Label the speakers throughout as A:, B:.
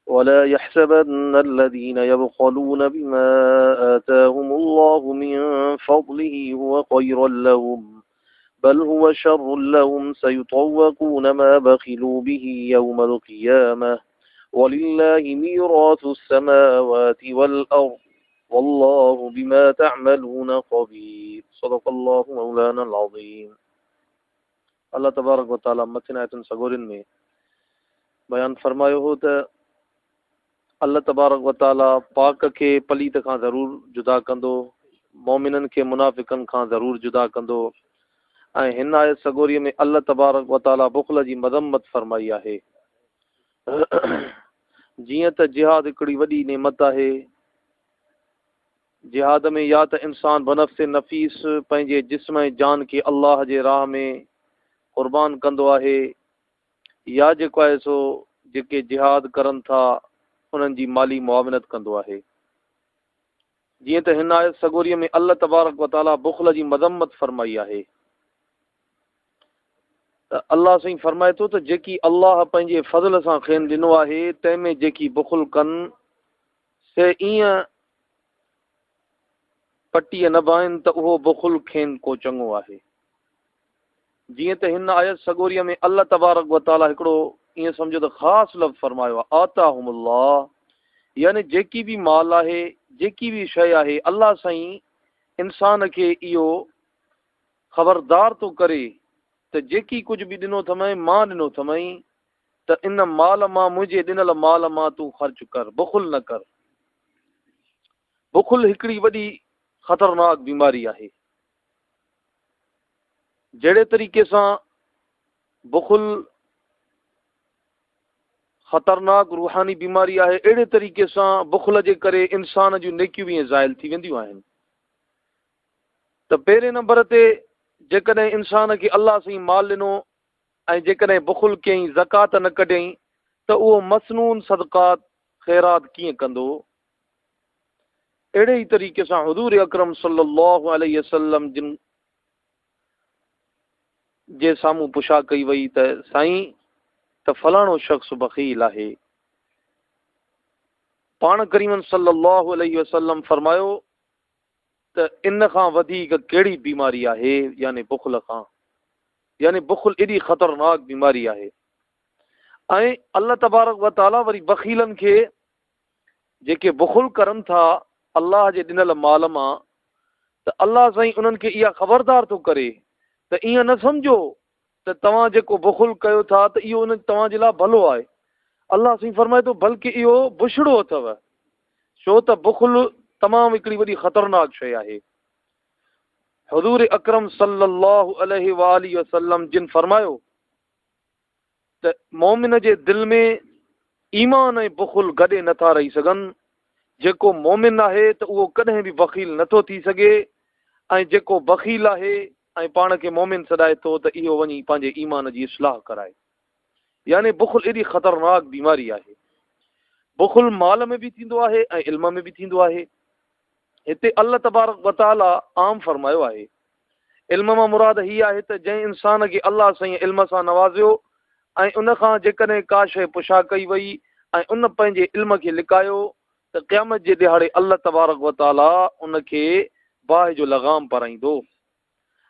A: ولا يحسبن الذين يبخلون بما آتاهم الله من فضله هو خيرا لهم بل هو شر لهم سيطوقون ما بخلوا به يوم القيامة ولله ميراث السماوات والأرض والله بما تعملون خبير صدق الله مولانا العظيم. अल्लाह तबारक व ताला मथिन आयतुनि सगोरिन में बयान फरमायो हो त अल्लाह तबारक व ताला पाक खे पलीत खां ज़रूर जुदा कंदो, मोमिनन खे मुनाफ़िकन खां ज़रूर जुदा कंदो। ऐं हिन आयत सगोरीअ में अल्लाह तबारक व ताला बुख़ल जी मज़म्मत फरमाई आहे। जीअं त जिहाद हिकिड़ी वॾी नेमत आहे। जिहाद में या त इंसान बनफ़्से नफ़ीस पंहिंजे जिस्म ऐं जान खे अल्लाह जे राह में क़ुर्बान कंदो आहे, या जेको आहे सो जेके जिहाद करनि था उन्हनि जी माली मुआविनत कंदो आहे। जीअं त हिन आयत सगोरीअ में अल्लाह तबारक व ताला बुख़ल जी मज़म्मत फरमाई आहे। त अल्लाह साईं फरमाए थो त जेकी अल्लाह पंहिंजे फज़ल सां खेनि ॾिनो आहे तंहिंमें जेकी बुख़ुल कनि से ईअं पटीअ न बाहिनि त उहो बुख़ुल खेनि को चङो आहे। जीअं त हिन आयत सगोरीअ में अल्लाह तबारक व ताला हिकिड़ो ईअं सम्झो त ख़ासि लफ़्ज़ फरमायो आहे, आताहुमुल्लाह, यानी जेकी बि माल आहे, जेकी बि शइ आहे, अल्लाह साईं इंसान खे इहो ख़बरदार थो करे त जेकी कुझु बि ॾिनो अथमि मां ॾिनो अथमि त इन माल मां, मुंहिंजे ॾिनल माल मां तूं ख़र्च कर, बुख़ुल न कर। बुख़ुल हिकिड़ी वॾी ख़तरनाक बीमारी आहे। जहिड़े तरीक़े सां बुख़ुल ख़तरनाक रूहानी बीमारी आहे, अहिड़े तरीक़े सां बुख़ुल जे करे इंसान जूं नेकियूं बि ज़ाइल थी वेंदियूं आहिनि। त पहिरें नंबर ते जेकॾहिं इंसान खे अल्लाह साईं माल ॾिनो ऐं जेकॾहिं बुख़ुल कयईं, ज़कात न कढियईं, त उहो मसनून सदक़ात ख़ैरात कीअं कंदो? अहिड़े ई तरीक़े सां हुज़ूर अकरम सल्लल्लाहु अलैहि वसल्लम जिन जे साम्हूं पुछा कई वई त साईं त फलाणो शख़्स बख़ील आहे। पाण करीमन सल्लल्लाहु अलैहि वसल्लम फरमायो त इन खां वधीक कहिड़ी बीमारी आहे, यानी बुख़ुल खां, यानी बुख़ुल एॾी ख़तरनाक बीमारी आहे। ऐं अल्लाह तबारक व ताला वरी बख़ीलनि खे जेके बुख़ुल करनि था अल्लाह जे ॾिनल माल मां, त अल्लाह साईं उन्हनि खे इहा ख़बरदार थो करे त ईअं न सम्झो त तव्हां जेको बुख़ुल कयो था त इहो उन तव्हांजे लाइ भलो आहे। अल्लाह साईं फरमाए थो बल्कि इहो बुछड़ो अथव, छो त बुख़ुल तमामु हिकिड़ी वॾी ख़तरनाक शइ आहे। हुज़ूर अकरम सल्लल्लाहु अलैहि वालैहि वसल्लम जिन फरमायो त मोमिन जे दिलि में ईमान ऐं बुख़ुल गॾे नथा रही सघनि। जेको मोमिन आहे त उहो कॾहिं बि बख़ील नथो थी सघे, ऐं जेको बख़ील आहे ऐं पाण खे मोमिन सॾाए थो त इहो वञी पंहिंजे ईमान जी इस्लाह कराए। यानी बुख़ुल एॾी ख़तरनाक बीमारी आहे। बुख़ुल माल में बि थींदो आहे ऐं इल्म में बि थींदो आहे। हिते अल्लाह तबारक व ताला आम फरमायो आहे। इल्म मां मुराद हीअ आहे त जंहिं इंसान खे अल्लाह साईं इल्म सां नवाज़ियो ऐं उन खां जेकॾहिं का शइ पुछा कई वई ऐं उन पंहिंजे इल्म खे लिकायो त क़यामत जे ॾिहाड़े अल्लाह तबारक व ताला उनखे बाहि जो लगाम पाराईंदो।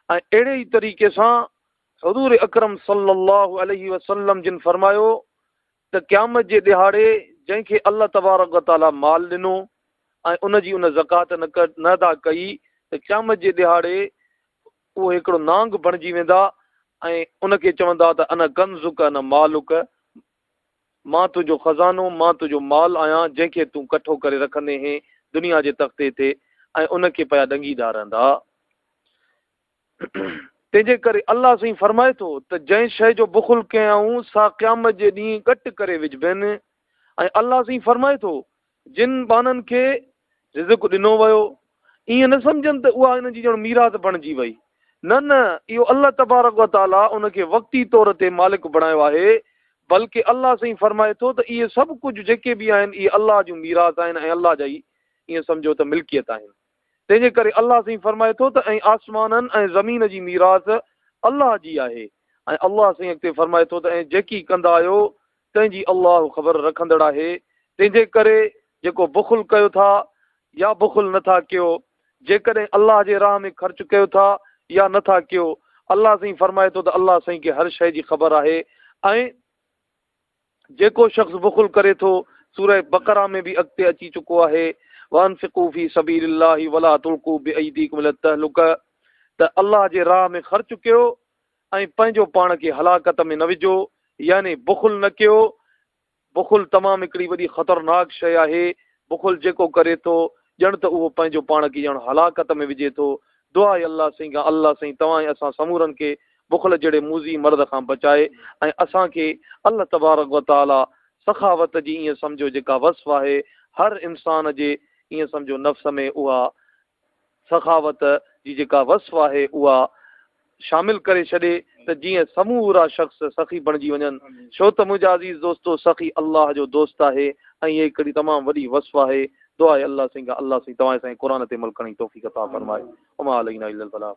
A: ऐं अहिड़े ई तरीक़े सां हुज़ूर अकरम सल्लल्लाहु अलैहि वसल्लम जिन फरमायो त क़यामत जे ॾिहाड़े जंहिंखे अल्लाह तबारक व ताला माल ॾिनो ऐं उनजी उन ज़कात न अदा कई त क़यामत जे ॾिहाड़े उहो हिकिड़ो नांग बणिजी वेंदा ऐं उनखे चवंदा त अन कंज़ुक न मालुक, मां तुंहिंजो ख़ज़ानो, मां तुंहिंजो माल आहियां जंहिंखे तूं कठो करे रखंदे हैं दुनिया जे तख़्ते ते, ऐं उनखे पिया ॾंगीदा रहंदा। तंहिंजे करे अल्लाह साईं फरमाए थो त जंहिं शइ जो बुख़ुल कयऊं सा क़यामत जे ॾींहुं घटि करे विझबनि। ऐं अल्लाह साईं फरमाए थो जिन बाननि खे रिज़्क़ ॾिनो वियो ईअं न सम्झनि त उहा हिन जी ॼण मीरात बणिजी वई। न न, इहो अल्लाह तबारक व ताला उनखे वक़्ती तौर ते मालिक बणायो आहे। बल्कि अल्लाह साईं फरमाए थो त इहे सभु कुझु जेके बि आहिनि इहे अल्लाह जूं मीरात आहिनि ऐं अल्लाह जा ई ईअं सम्झो त मिल्कियत आहिनि। तंहिंजे करे अल्लाह साईं फरमाए थो त ऐं आसमाननि ऐं ज़मीन जी मीरात अल्लाह जी आहे। ऐं अल्लाह साईं अॻिते फरमाए थो त ऐं जेकी कंदा आहियो तंहिंजी अल्लाह ख़बर रखंदड़ आहे। तंहिंजे करे जेको बुखुल कयो था या बुखुल नथा कयो, जेकॾहिं अल्लाह जे राह में ख़र्च कयो था या नथा कयो, अल्लाह साईं फरमाए थो त अल्लाह साईं खे हर शइ जी ख़बर आहे। ऐं जेको शख़्स बुखुल करे थो, सूरह बक़रा में बि अॻिते अची चुको आहे, वअनफ़िक़ू फ़ी सबीलिल्लाहि वला तुल्क़ू बिअयदीकुम इला तहलुका, त अल्लाह जे राह में ख़र्च कयो ऐं पंहिंजो पाण खे हलाकत में न विझो, यानी बुखुल न कयो। बुखुल तमामु हिकिड़ी वॾी ख़तरनाक शइ आहे। बुखुल जेको करे थो ॼण त उहो पंहिंजो पाण खे ॼण हलाकत में विझे थो। दुआ आहे अल्लाह साईं खां, अल्लाह साईं तव्हां ऐं असां समूरनि खे बुखुल जहिड़े मूज़ी मर्द खां बचाए ऐं असांखे अल्लाह तबारक व ताला सखावत जी ईअं सम्झो जेका वस्फ़ आहे हर इंसान जे, ईअं सम्झो नफ़्स में उहा सखावत जी जेका वस्फ़ आहे उहा शामिल करे छॾे त जीअं समूरा शख़्स सखी बणिजी वञनि। छो त मुंहिंजा अज़ीज़ दोस्तो, सखी अल्लाह जो दोस्त आहे ऐं इहे हिकिड़ी तमामु वॾी वस्फ़ आहे। दुआ आहे अल्लाह साईं खां, अल्लाह साईं तव्हां साईं क़ुरान ते अमल करण जी तौफ़ीक़ अता फ़रमाए। वमा अलैना इल्लल बलाग।